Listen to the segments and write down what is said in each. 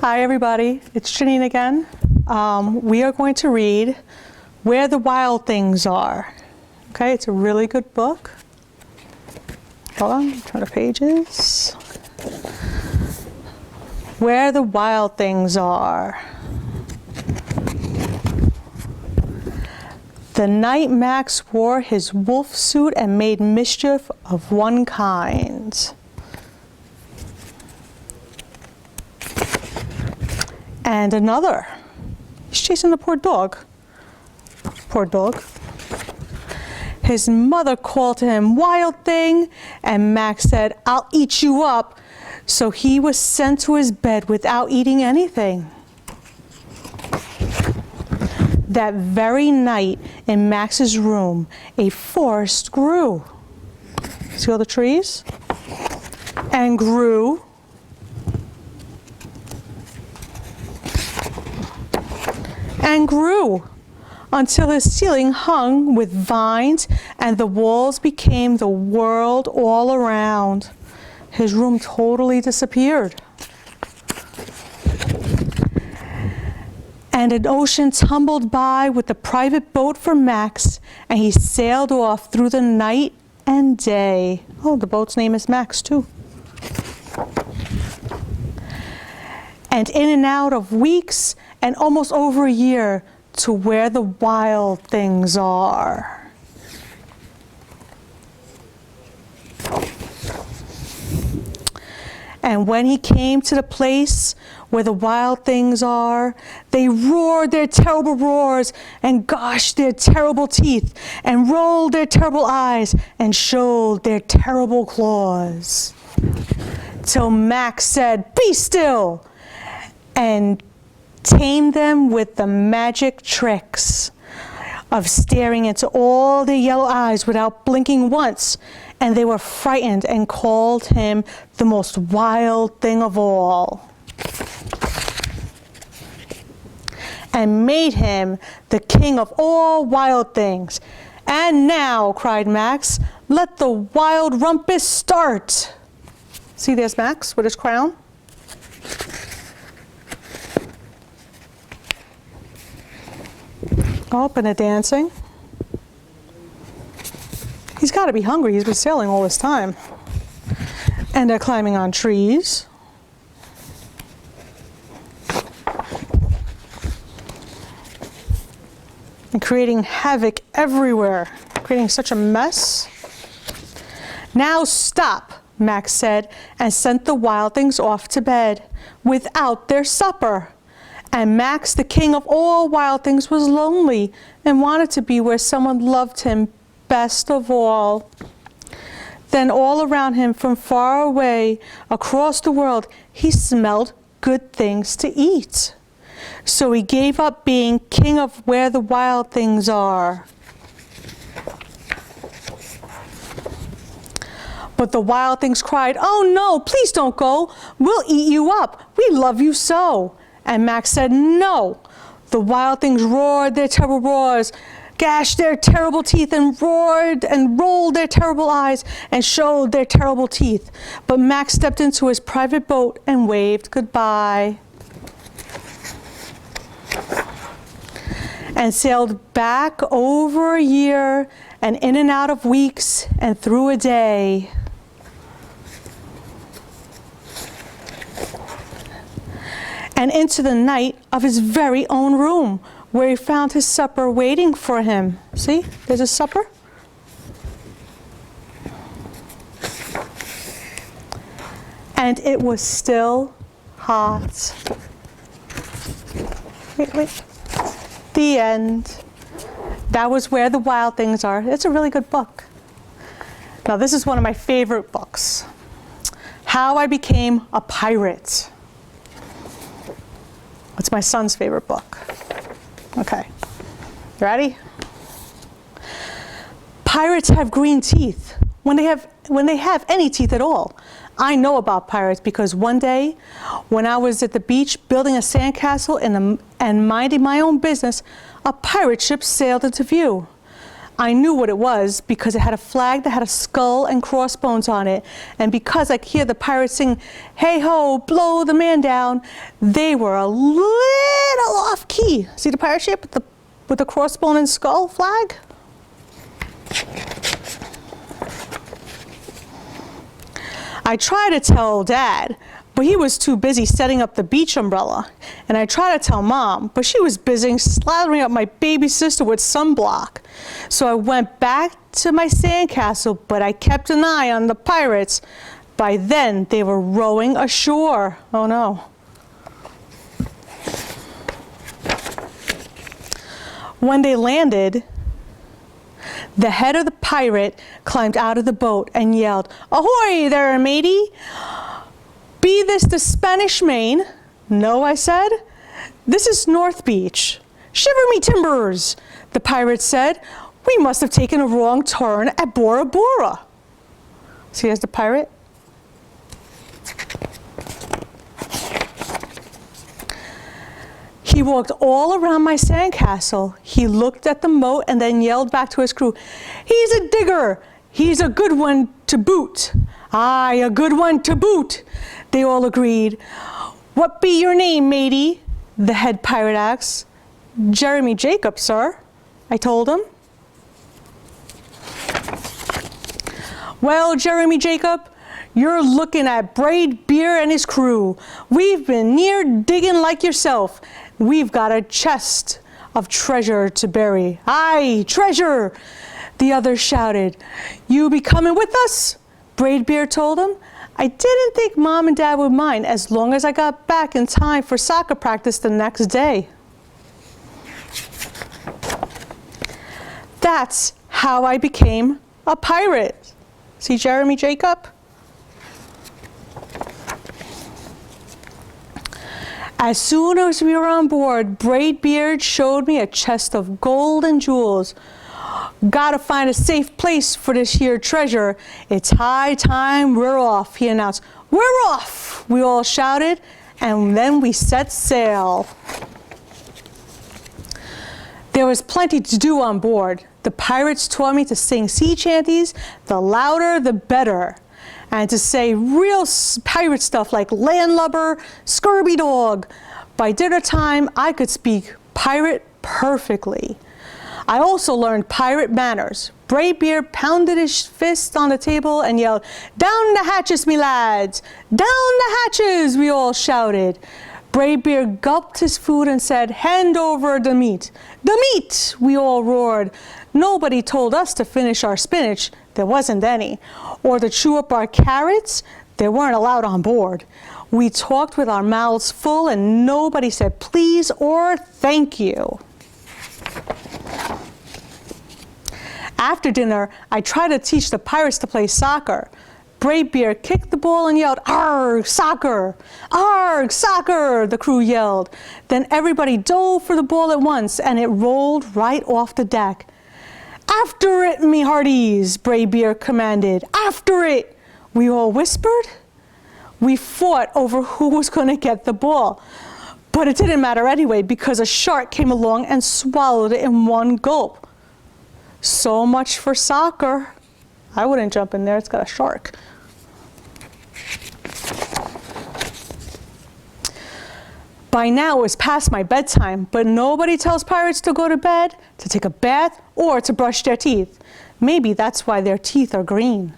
Hi everybody, it's Janeen again. We are going to read Where the Wild Things Are. Okay, it's a really good book. Hold on, turn the pages. Where the Wild Things Are. The night Max wore his wolf suit and made mischief of one kind. And another. He's chasing the poor dog. Poor dog. His mother called to him, "Wild thing," and Max said, "I'll eat you up." So he was sent to his bed without eating anything. That very night in Max's room, a forest grew. See all the trees? And grew. And grew until his ceiling hung with vines and the walls became the world all around. His room totally disappeared. And an ocean tumbled by with a private boat for Max, and he sailed off through the night and day. Oh, the boat's name is Max, too. And in and out of weeks and almost over a year to where the wild things are. And when he came to the place where the wild things are, they roared their terrible roars and goshed their terrible teeth and rolled their terrible eyes and showed their terrible claws. Till Max said, "Be still," and tamed them with the magic tricks of staring into all their yellow eyes without blinking once. And they were frightened and called him the most wild thing of all. And made him the king of all wild things. "And now," cried Max, "let the wild rumpus start." See, there's Max with his crown. Oh, and they're dancing. He's got to be hungry. He's been sailing all this time. And they're climbing on trees. And creating havoc everywhere, creating such a mess. "Now stop," Max said, and sent the wild things off to bed without their supper. And Max, the king of all wild things, was lonely and wanted to be where someone loved him best of all. Then all around him, from far away, across the world, he smelled good things to eat. So he gave up being king of where the wild things are. But the wild things cried, "Oh no, please don't go. We'll eat you up. We love you so." And Max said, "No." The wild things roared their terrible roars, gashed their terrible teeth, and roared and rolled their terrible eyes and showed their terrible teeth. But Max stepped into his private boat and waved goodbye. And sailed back over a year and in and out of weeks and through a day. And into the night of his very own room, where he found his supper waiting for him. See, there's his supper. And it was still hot. Wait. The end. That was Where the Wild Things Are. It's a really good book. Now, this is one of my favorite books. How I Became a Pirate. It's my son's favorite book. Okay, you ready? Pirates have green teeth when they have any teeth at all. I know about pirates because one day when I was at the beach building a sandcastle and minding my own business, a pirate ship sailed into view. I knew what it was because it had a flag that had a skull and crossbones on it. And because I could hear the pirates sing, "Hey ho, blow the man down," they were a little off key. See the pirate ship with the crossbone and skull flag? I tried to tell Dad, but he was too busy setting up the beach umbrella. And I tried to tell Mom, but she was busy slathering up my baby sister with sunblock. So I went back to my sandcastle, but I kept an eye on the pirates. By then, they were rowing ashore. Oh no. When they landed, the head of the pirate climbed out of the boat and yelled, "Ahoy there, matey! Be this the Spanish Main?" "No," I said. "This is North Beach." "Shiver me timbers," the pirate said. "We must have taken a wrong turn at Bora Bora." See, there's the pirate. He walked all around my sandcastle. He looked at the moat and then yelled back to his crew, "He's a digger. He's a good one to boot." "Aye, a good one to boot," they all agreed. "What be your name, matey?" the head pirate asked. "Jeremy Jacob, sir," I told him. "Well, Jeremy Jacob, you're looking at Braid Beer and his crew. We've been near digging like yourself. We've got a chest of treasure to bury." "Aye, treasure!" the others shouted. "You be coming with us?" Braid Beer told him. I didn't think Mom and Dad would mind as long as I got back in time for soccer practice the next day. That's how I became a pirate. See Jeremy Jacob? As soon as we were on board, Braidbeard showed me a chest of gold and jewels. "Gotta find a safe place for this here treasure. It's high time we're off," he announced. "We're off!" we all shouted, and then we set sail. There was plenty to do on board. The pirates taught me to sing sea chanties, the louder the better, and to say real pirate stuff like landlubber, scurvy dog. By dinner time, I could speak pirate perfectly. I also learned pirate manners. Braidbeard pounded his fist on the table and yelled, "Down the hatches, me lads! Down the hatches!" we all shouted. Braidbeard gulped his food and said, "Hand over the meat." "The meat!" we all roared. Nobody told us to finish our spinach. There wasn't any. Or to chew up our carrots. They weren't allowed on board. We talked with our mouths full and nobody said please or thank you. After dinner, I tried to teach the pirates to play soccer. Braidbeard kicked the ball and yelled, "Arg, soccer! Arg, soccer!" the crew yelled. Then everybody dove for the ball at once and it rolled right off the deck. "After it, me hearties," Braidbeard commanded. "After it," we all whispered. We fought over who was going to get the ball. But it didn't matter anyway because a shark came along and swallowed it in one gulp. So much for soccer. I wouldn't jump in there, it's got a shark. By now it was past my bedtime, but nobody tells pirates to go to bed, to take a bath, or to brush their teeth. Maybe that's why their teeth are green.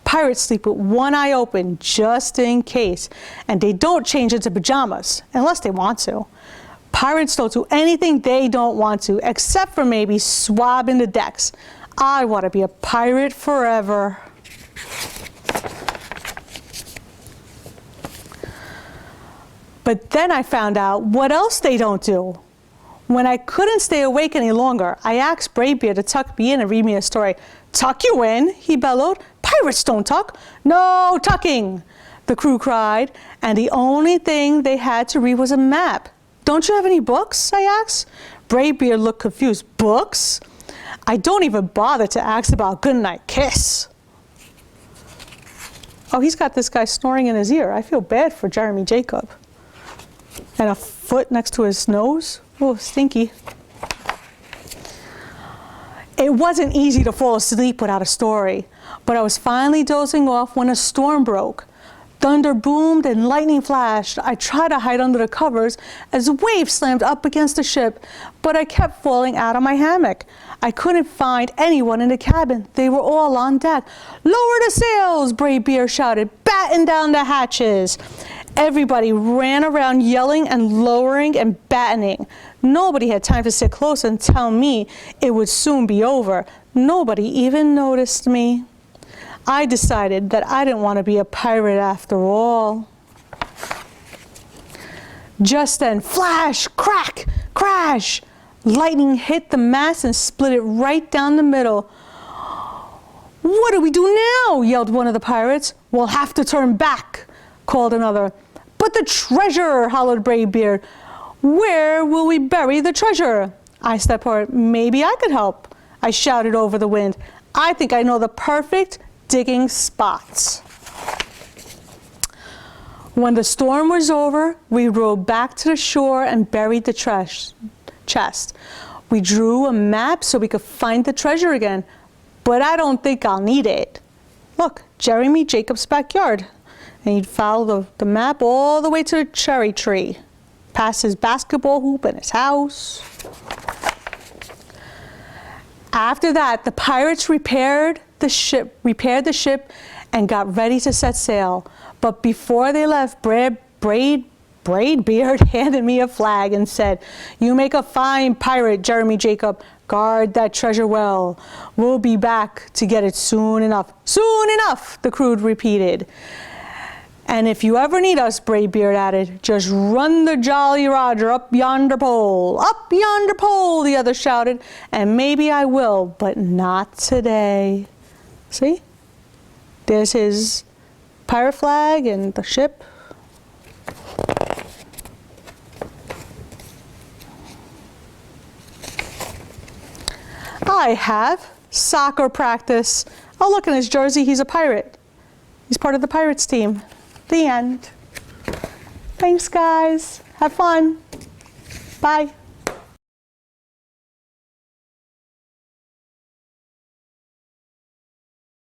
Pirates sleep with one eye open just in case, and they don't change into pajamas unless they want to. Pirates don't do anything they don't want to, except for maybe swabbing the decks. I want to be a pirate forever. But then I found out what else they don't do. When I couldn't stay awake any longer, I asked Braidbeard to tuck me in and read me a story. "Tuck you in?" he bellowed. "Pirates don't tuck." "No tucking," the crew cried, and the only thing they had to read was a map. "Don't you have any books?" I asked. Braidbeard looked confused. "Books? I don't even bother to ask about Goodnight Kiss." Oh, he's got this guy snoring in his ear. I feel bad for Jeremy Jacob. And a foot next to his nose. Oh, stinky. It wasn't easy to fall asleep without a story, but I was finally dozing off when a storm broke. Thunder boomed and lightning flashed. I tried to hide under the covers as waves slammed up against the ship, but I kept falling out of my hammock. I couldn't find anyone in the cabin. They were all on deck. "Lower the sails," Brave Bear shouted. "Batten down the hatches." Everybody ran around yelling and lowering and battening. Nobody had time to sit close and tell me it would soon be over. Nobody even noticed me. I decided that I didn't want to be a pirate after all. Just then, flash, crack, crash. Lightning hit the mast and split it right down the middle. "What do we do now?" yelled one of the pirates. "We'll have to turn back," called another. "But the treasure," hollered Brave Beard. "Where will we bury the treasure?" I stepped forward. "Maybe I could help," I shouted over the wind. "I think I know the perfect digging spots." When the storm was over, we rowed back to the shore and buried the chest. We drew a map so we could find the treasure again, but I don't think I'll need it. Look, Jeremy Jacob's backyard. And he'd follow the map all the way to the cherry tree, past his basketball hoop and his house. After that, the pirates repaired the ship and got ready to set sail. But before they left, Braid Beard handed me a flag and said, "You make a fine pirate, Jeremy Jacob. Guard that treasure well. We'll be back to get it soon enough." "Soon enough," the crew repeated. "And if you ever need us," Brave Beard added, "just run the Jolly Roger up yonder pole." "Up yonder pole," the other shouted. "And maybe I will, but not today." See? There's his pirate flag and the ship. I have soccer practice. Oh, look at his jersey. He's a pirate. He's part of the Pirates team. The end. Thanks, guys. Have fun. Bye.